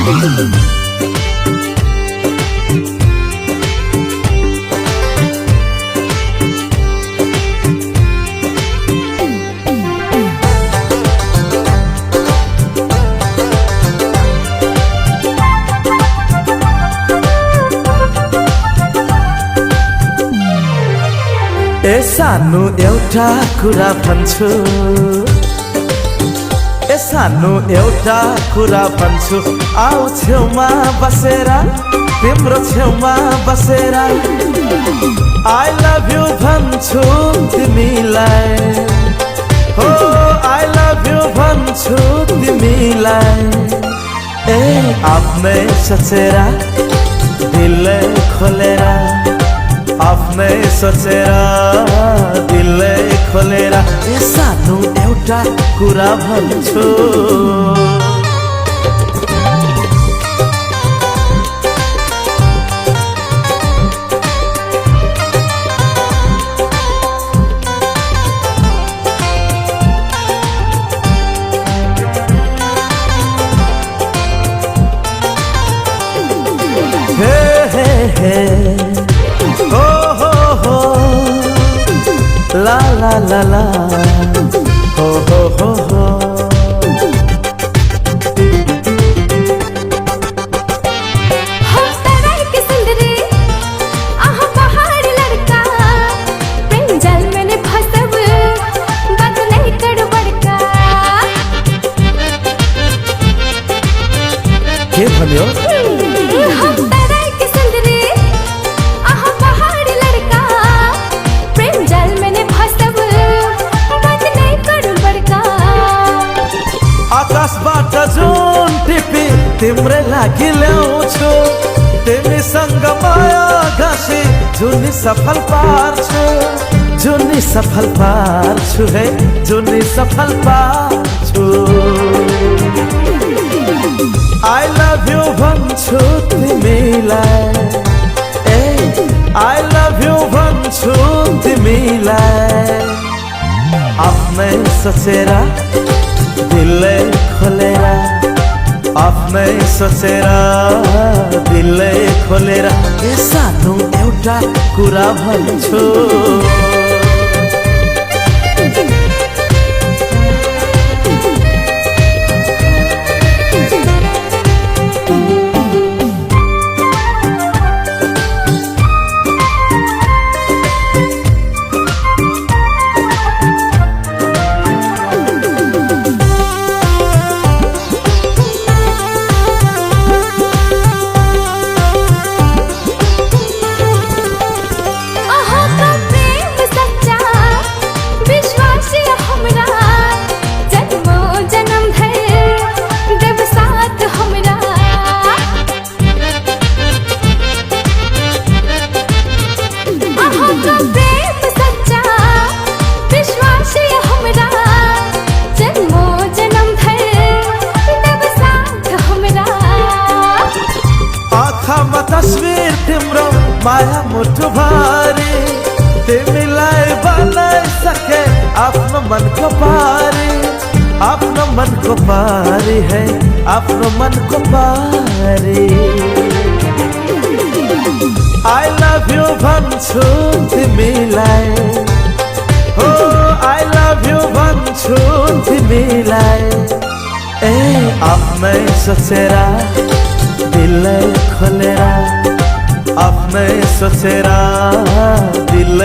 ए सानो एउटा कुरा भन्छु, ए सानो एउटा कुरा भन्छु, आऊ छेउमा बसेर, तिम्रो छेउमा बसेर आई लभ यु भन्छु तिमीलाई, हो आई लभ यु भन्छु तिमीलाई। ए आफ्नै सोचेर दिल खोलेर, आफ्नै सोचेर दिल खोलेर ए सानो एउटा कुरा भन्छु। हे हे हे हो हो हो ला ला ला ला हो हो हो हो। के भन्यो? आकाशबाट जुन टिपी तिम्रै लागि ल्याउँछु, तिमीसँग माया घाँसी जुनी सफल पार्छु, जुनी सफल पार्छु, हे जुनी सफल पार्छु। आई लभ यु भन्छु तिमीलाई, ए आई लभ यु भन्छु तिमीलाई। आफ्नै सोचेर दिल खोलेर, आफ्नै सोचेर दिल खोलेर ए सानो एउटा कुरा भन्छु। आँखामा तस्बिर तिम्रो माया मुठु भारी, तिमीलाई बनाइसके आफ्नो मनको पारी, आफ्नो मनको पारी, है आफ्नो मनको पारी। आई लभ यु भन्छु तिमीलाई, हो आई लभ यु भन्छु तिमीलाई। ए आफ्नै सोचेर दिल खोलेर, आफ्नै सोचेर दिल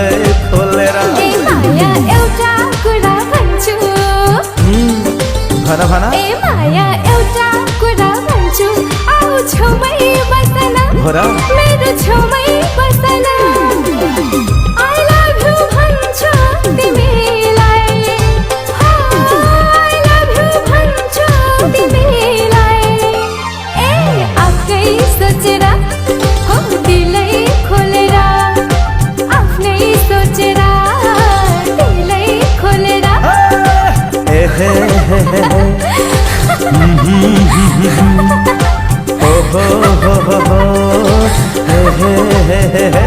खोलेर ए माया एउटा कुरा भन्छु, भन भन। ए माया एउटा कुरा भन्छु, आऊ छेउमै बसन, मेरो छेउमै बसन। आई लभ यु भन्छु तिमीलाई, आई लभ यु भन्छु तिमीलाई। ए आफै सोचेर हो दिलै खोलेर, आफ्नै सोचेर दिलै खोलेर ए हे हे हे ओ हो हो हो हे हे हे हे।